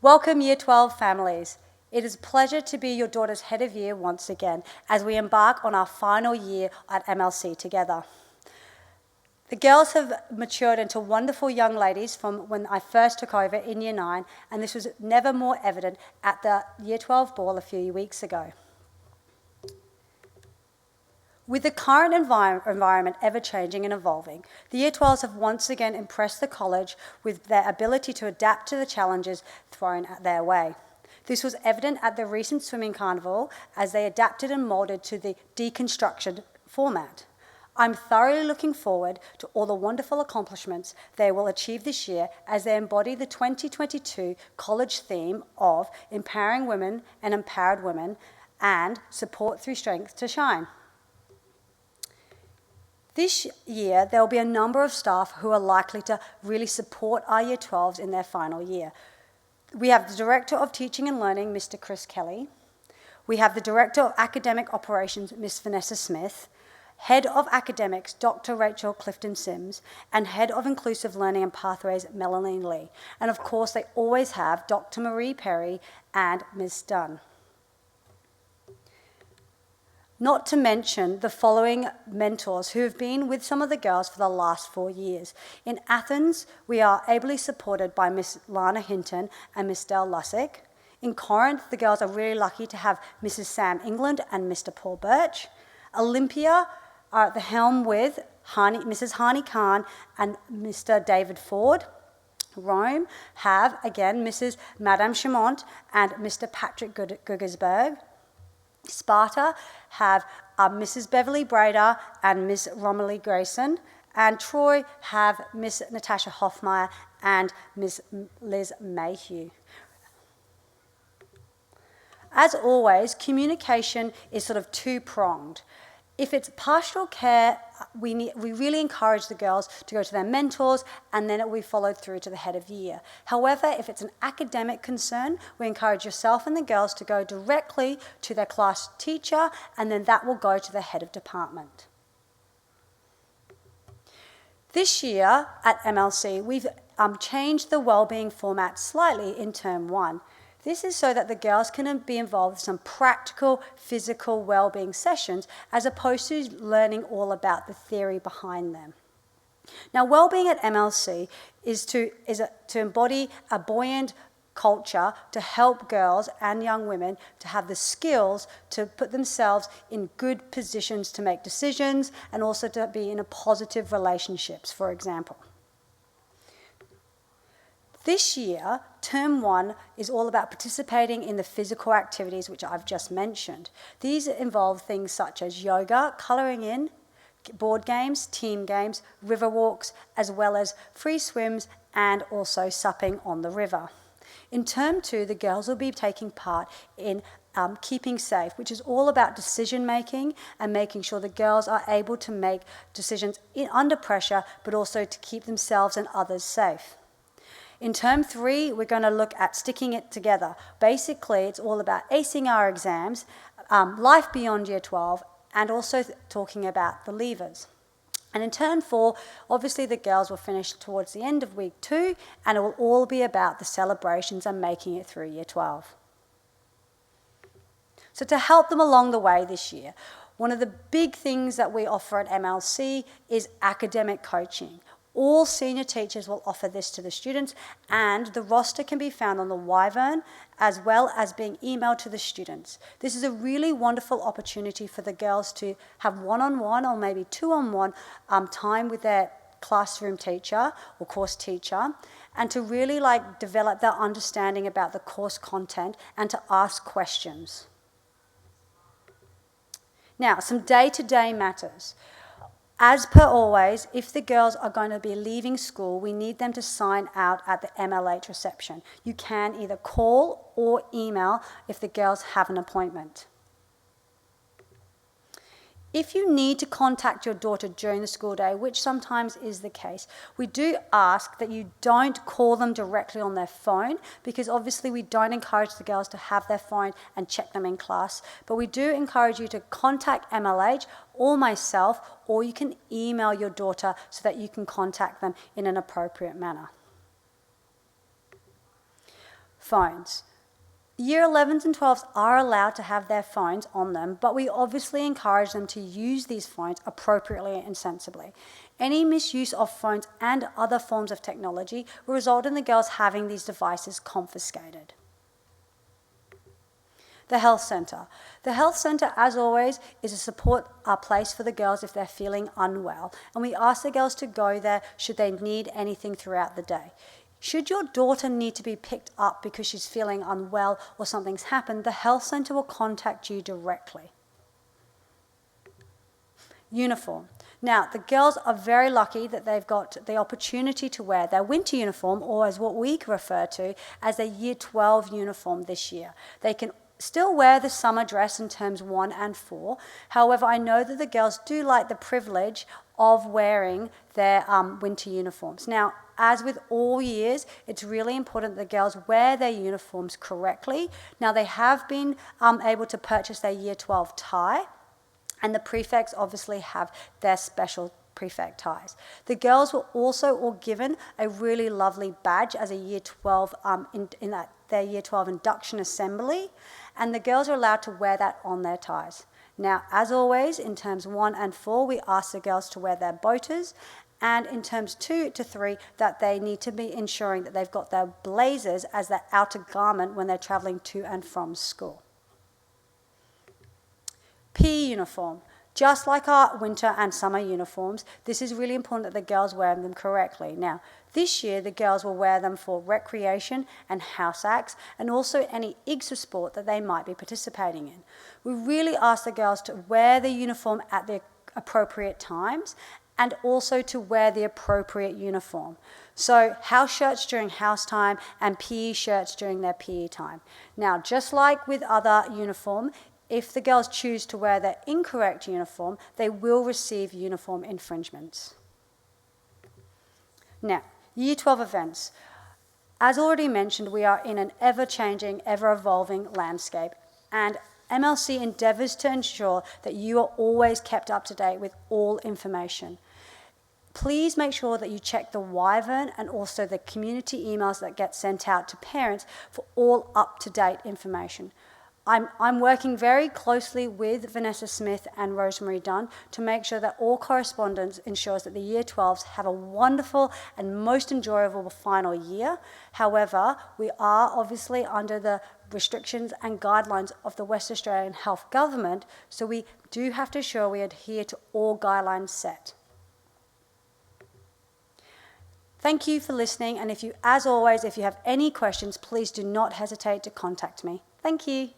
Welcome Year 12 families. It is a pleasure to be your daughter's head of year once again as we embark on our final year at MLC together. The girls have matured into wonderful young ladies from when I first took over in Year 9, and this was never more evident at the Year 12 ball a few weeks ago. With the current environment ever-changing and evolving, the Year 12s have once again impressed the college with their ability to adapt to the challenges thrown at their way. This was evident at the recent swimming carnival as they adapted and moulded to the deconstruction format. I'm thoroughly looking forward to all the wonderful accomplishments they will achieve this year as they embody the 2022 college theme of empowering women and empowered women and support through strength to shine. This year, there will be a number of staff who are likely to really support our Year 12s in their final year. We have the Director of Teaching and Learning, Mr. Chris Kelly. We have the Director of Academic Operations, Ms. Vanessa Smith, Head of Academics, Dr. Rachel Clifton Sims, and Head of Inclusive Learning and Pathways, Melanie Lee. And of course, they always have Dr. Marie Perry and Ms. Dunn. Not to mention the following mentors who have been with some of the girls for the last 4 years. In Athens, we are ably supported by Miss Lana Hinton and Miss Dell Lussick. In Corinth, the girls are really lucky to have Mrs. Sam England and Mr. Paul Birch. Olympia are at the helm with Mrs. Hani Khan and Mr. David Ford. Rome have, again, Mrs. Madame Chamont and Mr. Patrick Guggersberg. Sparta have Mrs. Beverly Brader and Miss Romilly Grayson, and Troy have Miss Natasha Hoffmeyer and Miss Liz Mayhew. As always, communication is sort of two-pronged. If it's pastoral care, we really encourage the girls to go to their mentors, and then it will be followed through to the head of year. However, if it's an academic concern, we encourage yourself and the girls to go directly to their class teacher, and then that will go to the head of department. This year at MLC, we've changed the wellbeing format slightly in term 1. This is so that the girls can be involved in some practical, physical well-being sessions as opposed to learning all about the theory behind them. Now, well-being at MLC is to embody a buoyant culture to help girls and young women to have the skills to put themselves in good positions to make decisions and also to be in a positive relationships, for example. This year, Term 1 is all about participating in the physical activities which I've just mentioned. These involve things such as yoga, colouring in, board games, team games, river walks, as well as free swims and also supping on the river. In Term 2, the girls will be taking part in Keeping Safe, which is all about decision making and making sure the girls are able to make decisions under pressure, but also to keep themselves and others safe. In Term 3, we're going to look at sticking it together. Basically, it's all about acing our exams, life beyond Year 12, and also talking about the levers. And in Term 4, obviously the girls will finish towards the end of Week 2, and it will all be about the celebrations and making it through Year 12. So to help them along the way this year, one of the big things that we offer at MLC is academic coaching. All senior teachers will offer this to the students, and the roster can be found on the Wyvern as well as being emailed to the students. This is a really wonderful opportunity for the girls to have one-on-one or maybe two-on-one time with their classroom teacher or course teacher, and to really develop their understanding about the course content and to ask questions. Now, some day-to-day matters. As per always, if the girls are going to be leaving school, we need them to sign out at the MLH reception. You can either call or email if the girls have an appointment. If you need to contact your daughter during the school day, which sometimes is the case, we do ask that you don't call them directly on their phone, because obviously we don't encourage the girls to have their phone and check them in class, but we do encourage you to contact MLH or myself, or you can email your daughter so that you can contact them in an appropriate manner. Phones. Year 11s and 12s are allowed to have their phones on them, but we obviously encourage them to use these phones appropriately and sensibly. Any misuse of phones and other forms of technology will result in the girls having these devices confiscated. The health centre. The health centre, as always, is a support place for the girls if they're feeling unwell, and we ask the girls to go there should they need anything throughout the day. Should your daughter need to be picked up because she's feeling unwell or something's happened, the health centre will contact you directly. Uniform. Now, the girls are very lucky that they've got the opportunity to wear their winter uniform, or as what we refer to as their Year 12 uniform this year. They can still wear the summer dress in terms 1 and 4. However, I know that the girls do like the privilege of wearing their winter uniforms. Now, as with all years, it's really important that the girls wear their uniforms correctly. Now, they have been able to purchase their Year 12 tie, and the prefects obviously have their special prefect ties. The girls were also all given a really lovely badge as a Year 12 their Year 12 induction assembly, and the girls are allowed to wear that on their ties. Now, as always, in terms 1 and 4, we ask the girls to wear their boaters, and in terms 2 to 3, that they need to be ensuring that they've got their blazers as their outer garment when they're travelling to and from school. PE uniform. Just like our winter and summer uniforms, this is really important that the girls wear them correctly. Now, this year the girls will wear them for recreation and house acts, and also any IGSA sport that they might be participating in. We really ask the girls to wear the uniform at the appropriate times, and also to wear the appropriate uniform. So house shirts during house time and PE shirts during their PE time. Now, just like with other uniform, if the girls choose to wear their incorrect uniform, they will receive uniform infringements. Now, Year 12 events. As already mentioned, we are in an ever-changing, ever-evolving landscape, and MLC endeavours to ensure that you are always kept up to date with all information. Please make sure that you check the Wyvern and also the community emails that get sent out to parents for all up-to-date information. I'm working very closely with Vanessa Smith and Rosemary Dunn to make sure that all correspondence ensures that the Year 12s have a wonderful and most enjoyable final year. However, we are obviously under the restrictions and guidelines of the West Australian Health Government, so we do have to ensure we adhere to all guidelines set. Thank you for listening, and as always, if you have any questions, please do not hesitate to contact me. Thank you.